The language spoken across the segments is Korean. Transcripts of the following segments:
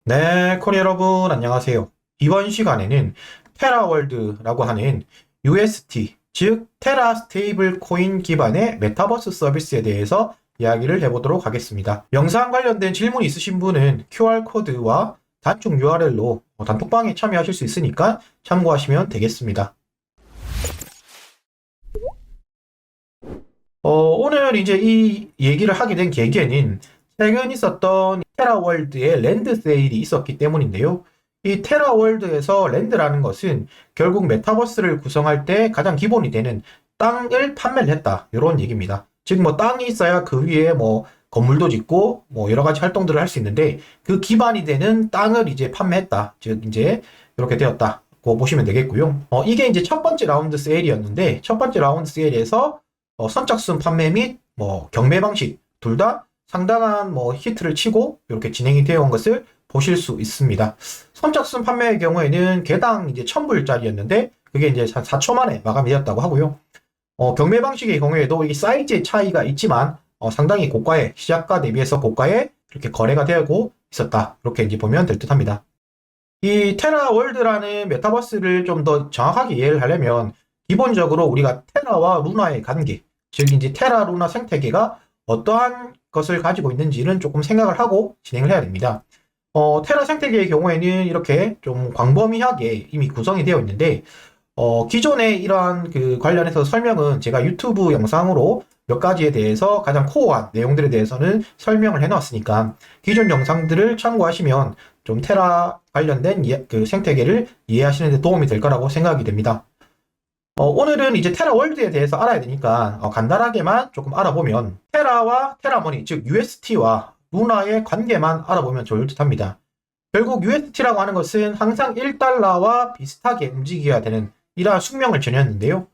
네, 코리 여러분, 안녕하세요. 이번 시간에는 테라월드라고 하는 UST, 즉 테라 스테이블 코인 기반의 메타버스 서비스에 대해서 이야기를 해보도록 하겠습니다. 영상 관련된 질문 있으신 분은 QR코드와 단축 URL로 단톡방에 참여하실 수 있으니까 참고하시면 되겠습니다. 오늘 이제 이 얘기를 하게 된 계기에는 최근 있었던 테라월드의 랜드 세일이 있었기 때문인데요. 이 테라월드에서 랜드라는 것은 결국 메타버스를 구성할 때 가장 기본이 되는 땅을 판매를 했다. 이런 얘기입니다. 즉, 뭐 땅이 있어야 그 위에 뭐 건물도 짓고 뭐 여러 가지 활동들을 할 수 있는데 그 기반이 되는 땅을 이제 판매했다. 즉, 이제 이렇게 되었다. 고 보시면 되겠고요. 이게 이제 첫 번째 라운드 세일이었는데 첫 번째 라운드 세일에서 선착순 판매 및 뭐 경매 방식 둘 다 상당한 뭐 히트를 치고 이렇게 진행이 되어 온 것을 보실 수 있습니다. 선착순 판매의 경우에는 개당 이제 1000불짜리였는데 그게 이제 한 4초 만에 마감이 되었다고 하고요. 경매 방식의 경우에도 이 사이즈의 차이가 있지만 상당히 고가의 시작가 대비해서 고가에 이렇게 거래가 되고 있었다. 이렇게 이제 보면 될 듯합니다. 이 테라 월드라는 메타버스를 좀 더 정확하게 이해를 하려면 기본적으로 우리가 테라와 루나의 관계, 즉 이제 테라 루나 생태계가 어떠한 것을 가지고 있는지는 조금 생각을 하고 진행을 해야 됩니다. 테라 생태계의 경우에는 이렇게 좀 광범위하게 이미 구성이 되어 있는데 기존의 이러한 그 관련해서 설명은 제가 유튜브 영상으로 몇 가지에 대해서 가장 코어한 내용들에 대해서는 설명을 해놨으니까 기존 영상들을 참고하시면 좀 테라 관련된 그 생태계를 이해하시는 데 도움이 될 거라고 생각이 됩니다. 오늘은 이제 테라 월드에 대해서 알아야 되니까 간단하게만 조금 알아보면 테라와 테라머니, 즉 UST와 루나의 관계만 알아보면 좋을 듯 합니다. 결국 UST라고 하는 것은 항상 1달러와 비슷하게 움직여야 되는 이러한 숙명을 지녔는데요.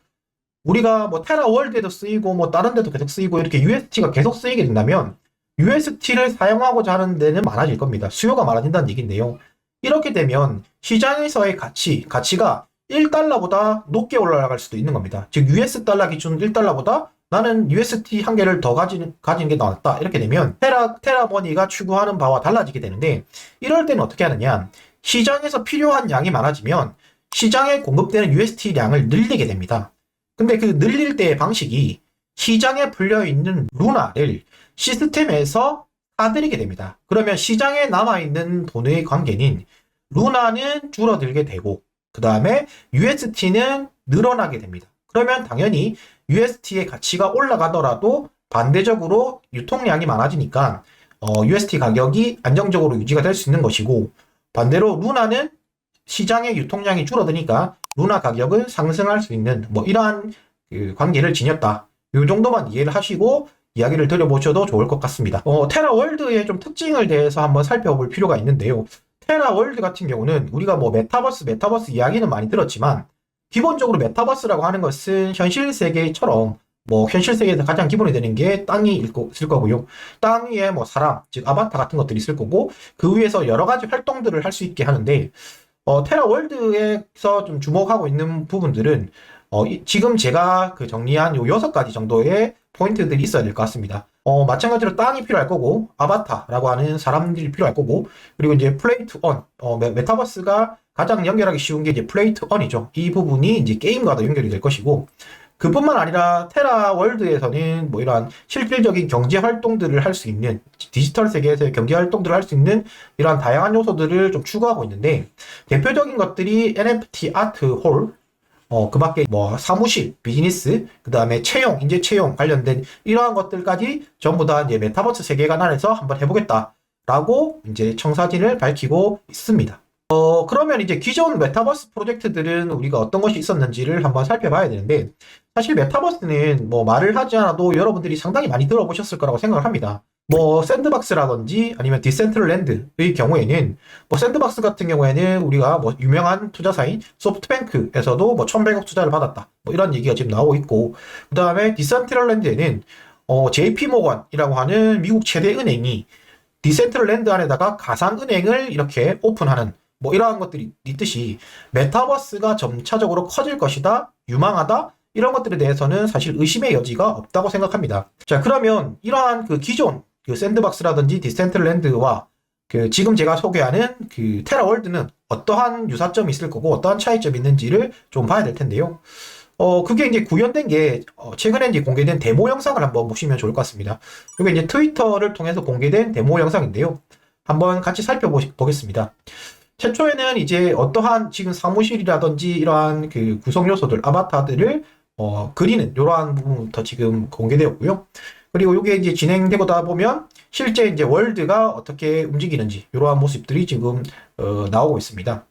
우리가 뭐 테라 월드에도 쓰이고 뭐 다른 데도 계속 쓰이고 이렇게 UST가 계속 쓰이게 된다면 UST를 사용하고자 하는 데는 많아질 겁니다. 수요가 많아진다는 얘기인데요. 이렇게 되면 시장에서의 가치가 1달러보다 높게 올라갈 수도 있는 겁니다. 즉 US 달러 기준 1달러보다 나는 UST 한 개를 더 가진 게 낫다. 이렇게 되면 테라머니가 추구하는 바와 달라지게 되는데 이럴 때는 어떻게 하느냐. 시장에서 필요한 양이 많아지면 시장에 공급되는 UST량을 늘리게 됩니다. 근데 그 늘릴 때의 방식이 시장에 풀려있는 루나를 시스템에서 사들이게 됩니다. 그러면 시장에 남아있는 돈의 관계는 루나는 줄어들게 되고 그 다음에 UST는 늘어나게 됩니다. 그러면 당연히 UST의 가치가 올라가더라도 반대적으로 유통량이 많아지니까 UST 가격이 안정적으로 유지가 될 수 있는 것이고 반대로 루나는 시장의 유통량이 줄어드니까 루나 가격은 상승할 수 있는 뭐 이러한 그 관계를 지녔다. 이 정도만 이해를 하시고 이야기를 드려보셔도 좋을 것 같습니다. 테라 월드의 좀 특징을 대해서 한번 살펴볼 필요가 있는데요. 테라 월드 같은 경우는 우리가 뭐 메타버스 이야기는 많이 들었지만 기본적으로 메타버스라고 하는 것은 현실 세계처럼 뭐 현실 세계에서 가장 기본이 되는 게 땅이 있을 거고요. 땅 위에 뭐 사람, 즉 아바타 같은 것들이 있을 거고 그 위에서 여러 가지 활동들을 할 수 있게 하는데 테라 월드에서 좀 주목하고 있는 부분들은 지금 제가 그 정리한 요 6가지 정도의 포인트들이 있어야 될 것 같습니다. 마찬가지로 땅이 필요할 거고, 아바타라고 하는 사람들이 필요할 거고, 그리고 이제 플레이 투 원, 메타버스가 가장 연결하기 쉬운 게 이제 플레이 투 원이죠. 이 부분이 이제 게임과도 연결이 될 것이고, 그뿐만 아니라 테라 월드에서는 뭐 이러한 실질적인 경제 활동들을 할 수 있는 디지털 세계에서의 경제 활동들을 할 수 있는 이러한 다양한 요소들을 좀 추구하고 있는데 대표적인 것들이 NFT 아트 홀, 그 밖에 뭐 사무실, 비즈니스, 그 다음에 채용, 인재 채용 관련된 이러한 것들까지 전부 다 이제 메타버스 세계관 안에서 한번 해보겠다라고 이제 청사진을 밝히고 있습니다. 그러면 이제 기존 메타버스 프로젝트들은 우리가 어떤 것이 있었는지를 한번 살펴봐야 되는데, 사실 메타버스는 뭐 말을 하지 않아도 여러분들이 상당히 많이 들어보셨을 거라고 생각을 합니다. 뭐 샌드박스라든지 아니면 디센트럴랜드의 경우에는 뭐 샌드박스 같은 경우에는 우리가 뭐 유명한 투자사인 소프트뱅크에서도 뭐 1100억 투자를 받았다. 뭐 이런 얘기가 지금 나오고 있고, 그 다음에 디센트럴랜드에는 JP 모건이라고 하는 미국 최대 은행이 디센트럴랜드 안에다가 가상은행을 이렇게 오픈하는 뭐 이러한 것들이 있듯이 메타버스가 점차적으로 커질 것이다, 유망하다, 이런 것들에 대해서는 사실 의심의 여지가 없다고 생각합니다. 자, 그러면 이러한 그 기존 그 샌드박스라든지 디센트럴랜드와 지금 제가 소개하는 테라월드는 어떠한 유사점이 있을 거고 어떠한 차이점이 있는지를 좀 봐야 될 텐데요. 그게 이제 구현된 게 최근에 이제 공개된 데모 영상을 한번 보시면 좋을 것 같습니다. 이게 이제 트위터를 통해서 공개된 데모 영상인데요. 한번 같이 살펴보겠습니다. 최초에는 이제 어떠한 지금 사무실이라든지 이러한 구성 요소들, 아바타들을 그리는 이러한 부분부터 지금 공개되었고요. 그리고 이게 이제 진행되고다 보면 실제 이제 월드가 어떻게 움직이는지 이러한 모습들이 지금 나오고 있습니다.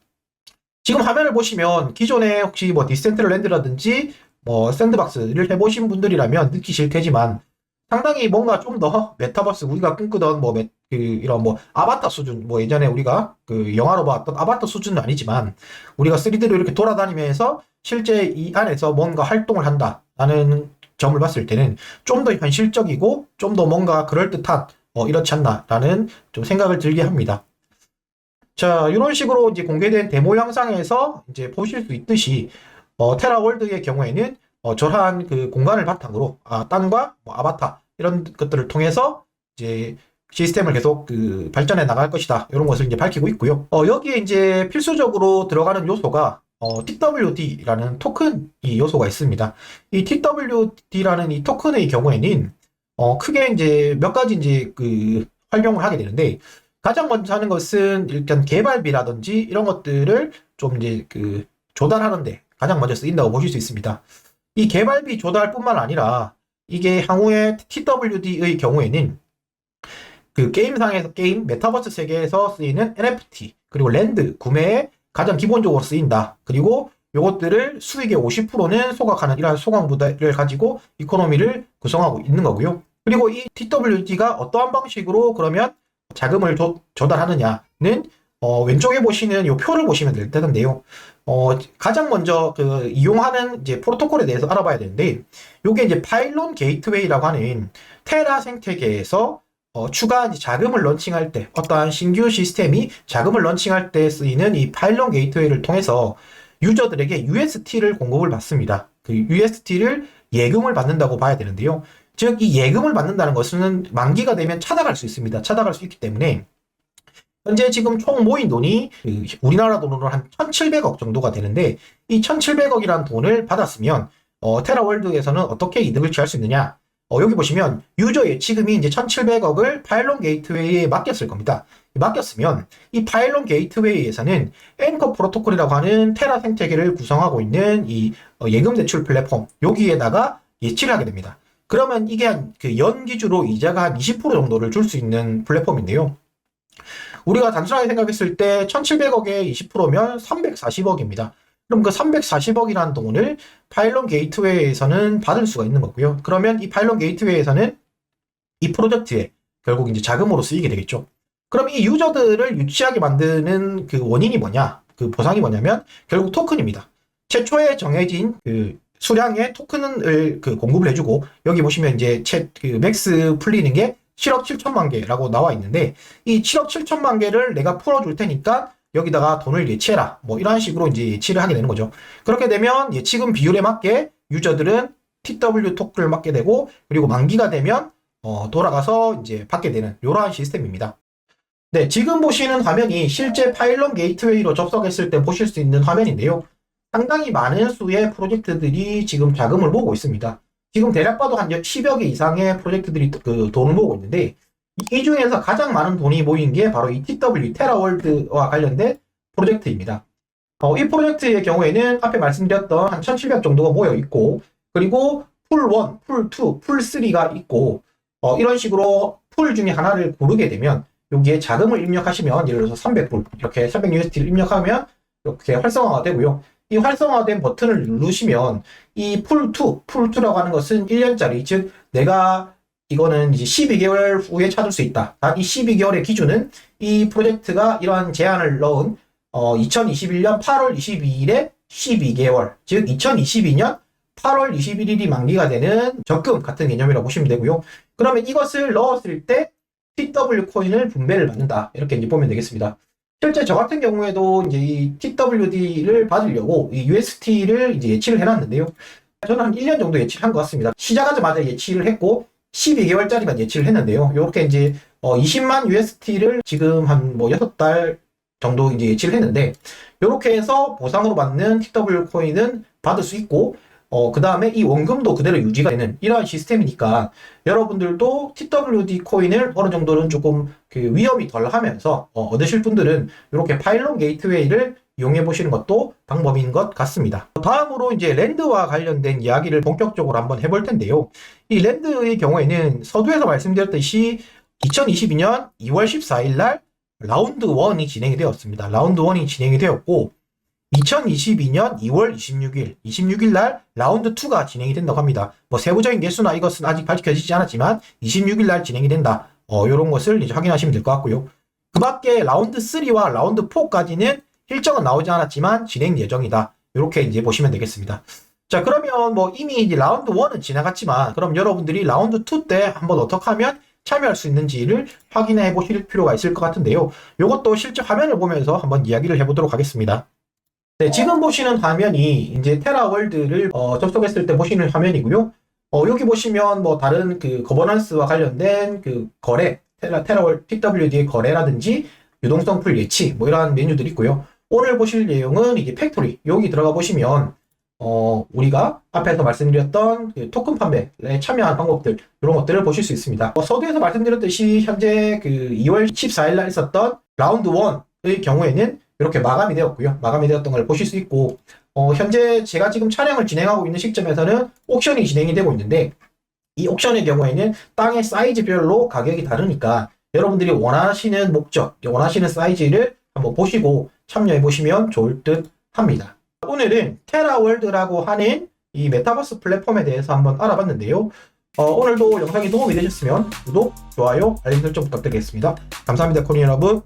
지금 화면을 보시면 기존에 혹시 뭐 디센트럴랜드라든지 뭐 샌드박스를 해보신 분들이라면 느끼실 테지만 상당히 뭔가 좀 더 메타버스 우리가 꿈꾸던 뭐 이런 뭐 아바타 수준, 뭐 예전에 우리가 영화로 봤던 아바타 수준은 아니지만 우리가 3D로 이렇게 돌아다니면서 실제 이 안에서 뭔가 활동을 한다라는 점을 봤을 때는 좀 더 현실적이고 좀 더 뭔가 그럴듯한 이렇지 않나라는 좀 생각을 들게 합니다. 자, 이런 식으로 이제 공개된 데모 영상에서 이제 보실 수 있듯이 테라월드의 경우에는 저러한 공간을 바탕으로 땅과 뭐 아바타 이런 것들을 통해서 이제 시스템을 계속 발전해 나갈 것이다. 이런 것을 이제 밝히고 있고요. 여기에 이제 필수적으로 들어가는 요소가 TWD라는 토큰 이 요소가 있습니다. 이 TWD라는 이 토큰의 경우에는 크게 이제 몇 가지 이제 활용을 하게 되는데 가장 먼저 하는 것은 일단 개발비라든지 이런 것들을 좀 이제 조달하는데 가장 먼저 쓰인다고 보실 수 있습니다. 이 개발비 조달뿐만 아니라 이게 향후에 TWD의 경우에는 게임상에서 메타버스 세계에서 쓰이는 NFT 그리고 랜드 구매에 가장 기본적으로 쓰인다. 그리고 요것들을 수익의 50%는 소각하는 이러한 소각 모델을 가지고 이코노미를 구성하고 있는 거고요. 그리고 이 TWD가 어떠한 방식으로 그러면 자금을 조달하느냐는 왼쪽에 보시는 이 표를 보시면 될 텐데요. 가장 먼저 이용하는 이제 프로토콜에 대해서 알아봐야 되는데 요게 이제 파일론 게이트웨이라고 하는 테라 생태계에서 추가 자금을 런칭할 때 어떠한 신규 시스템이 자금을 런칭할 때 쓰이는 이 파일론 게이트웨이를 통해서 유저들에게 UST를 공급을 받습니다. UST를 예금을 받는다고 봐야 되는데요. 즉 이 예금을 받는다는 것은 만기가 되면 차닥할 수 있습니다. 차닥할 수 있기 때문에 현재 지금 총 모인 돈이 우리나라 돈으로 한 1,700억 정도가 되는데 이 1,700억이라는 돈을 받았으면 테라월드에서는 어떻게 이득을 취할 수 있느냐? 여기 보시면 유저 예치금이 이제 1,700억을 파일론 게이트웨이에 맡겼을 겁니다. 맡겼으면 이 파일론 게이트웨이에서는 앵커 프로토콜이라고 하는 테라 생태계를 구성하고 있는 이 예금 대출 플랫폼 여기에다가 예치를 하게 됩니다. 그러면 이게 연 기준으로 이자가 한 20% 정도를 줄 수 있는 플랫폼인데요. 우리가 단순하게 생각했을 때 1,700억에 20%면 340억입니다. 그럼 그 340억이라는 돈을 파일론 게이트웨이에서는 받을 수가 있는 거고요. 그러면 이 파일론 게이트웨이에서는 이 프로젝트에 결국 이제 자금으로 쓰이게 되겠죠. 그럼 이 유저들을 유치하게 만드는 원인이 뭐냐? 보상이 뭐냐면 결국 토큰입니다. 최초에 정해진 수량의 토큰을 공급을 해주고 여기 보시면 이제 맥스 풀리는 게 7억 7천만 개라고 나와 있는데 이 7억 7천만 개를 내가 풀어줄 테니까 여기다가 돈을 예치해라. 뭐 이런 식으로 이제 예치를 하게 되는 거죠. 그렇게 되면 예치금 비율에 맞게 유저들은 TW 토큰을 받게 되고 그리고 만기가 되면 돌아가서 이제 받게 되는 이러한 시스템입니다. 네, 지금 보시는 화면이 실제 파일론 게이트웨이로 접속했을 때 보실 수 있는 화면인데요. 상당히 많은 수의 프로젝트들이 지금 자금을 모으고 있습니다. 지금 대략 봐도 한 10여 개 이상의 프로젝트들이 돈을 모으고 있는데 이 중에서 가장 많은 돈이 모인 게 바로 이 TW, 테라월드와 관련된 프로젝트입니다. 이 프로젝트의 경우에는 앞에 말씀드렸던 한 1,700 정도가 모여 있고 그리고 풀1, 풀2, 풀3가 있고 이런 식으로 풀 중에 하나를 고르게 되면 여기에 자금을 입력하시면 예를 들어서 300불 이렇게 300USD를 입력하면 이렇게 활성화가 되고요. 이 활성화된 버튼을 누르시면 이 풀2라고 하는 것은 1년짜리 즉 내가 이거는 이제 12개월 후에 찾을 수 있다. 이 12개월의 기준은 이 프로젝트가 이러한 제한을 넣은 2021년 8월 22일에 12개월 즉 2022년 8월 21일이 만기가 되는 적금 같은 개념이라고 보시면 되고요. 그러면 이것을 넣었을 때 TW 코인을 분배를 받는다. 이렇게 이제 보면 되겠습니다. 실제 저 같은 경우에도 이제 이 TWD를 받으려고 이 UST를 이제 예치를 해놨는데요. 저는 한 1년 정도 예치를 한 것 같습니다. 시작하자마자 예치를 했고 12개월짜리만 예치를 했는데요. 요렇게 이제 20만 USD를 지금 한 뭐 6달 정도 이제 예치를 했는데, 요렇게 해서 보상으로 받는 TW 코인은 받을 수 있고, 그 다음에 이 원금도 그대로 유지가 되는 이러한 시스템이니까 여러분들도 TWD 코인을 어느 정도는 조금 그 위험이 덜 하면서 얻으실 분들은 이렇게 파일론 게이트웨이를 이용해 보시는 것도 방법인 것 같습니다. 다음으로 이제 랜드와 관련된 이야기를 본격적으로 한번 해볼 텐데요. 이 랜드의 경우에는 서두에서 말씀드렸듯이 2022년 2월 14일 날 라운드 1이 진행이 되었습니다. 라운드 1이 진행이 되었고, 2022년 2월 26일 날 라운드 2가 진행이 된다고 합니다. 뭐 세부적인 개수나 이것은 아직 밝혀지지 않았지만 26일 날 진행이 된다. 요런 것을 이제 확인하시면 될 것 같고요. 그 밖에 라운드 3와 라운드 4까지는 일정은 나오지 않았지만 진행 예정이다. 이렇게 이제 보시면 되겠습니다. 자, 그러면 뭐 이미 이제 라운드 1은 지나갔지만, 그럼 여러분들이 라운드 2 때 한번 어떻게 하면 참여할 수 있는지를 확인해 보실 필요가 있을 것 같은데요. 이것도 실제 화면을 보면서 한번 이야기를 해보도록 하겠습니다. 네, 지금 보시는 화면이 이제 테라월드를 접속했을 때 보시는 화면이고요. 여기 보시면 뭐 다른 그 거버넌스와 관련된 그 거래, 테라월드 TWD의 거래라든지 유동성 풀 예치 뭐 이러한 메뉴들이 있고요. 오늘 보실 내용은 이게 팩토리, 여기 들어가 보시면 우리가 앞에서 말씀드렸던 그 토큰 판매에 참여한 방법들, 이런 것들을 보실 수 있습니다. 서두에서 말씀드렸듯이 현재 그 2월 14일 날 있었던 라운드 1의 경우에는 이렇게 마감이 되었고요. 마감이 되었던 걸 보실 수 있고, 현재 제가 지금 촬영을 진행하고 있는 시점에서는 옥션이 진행이 되고 있는데, 이 옥션의 경우에는 땅의 사이즈별로 가격이 다르니까 여러분들이 원하시는 목적, 원하시는 사이즈를 한번 보시고 참여해 보시면 좋을 듯 합니다. 오늘은 테라월드라고 하는 이 메타버스 플랫폼에 대해서 한번 알아봤는데요. 오늘도 영상이 도움이 되셨으면 구독, 좋아요, 알림 설정 부탁드리겠습니다. 감사합니다, 코인 여러분.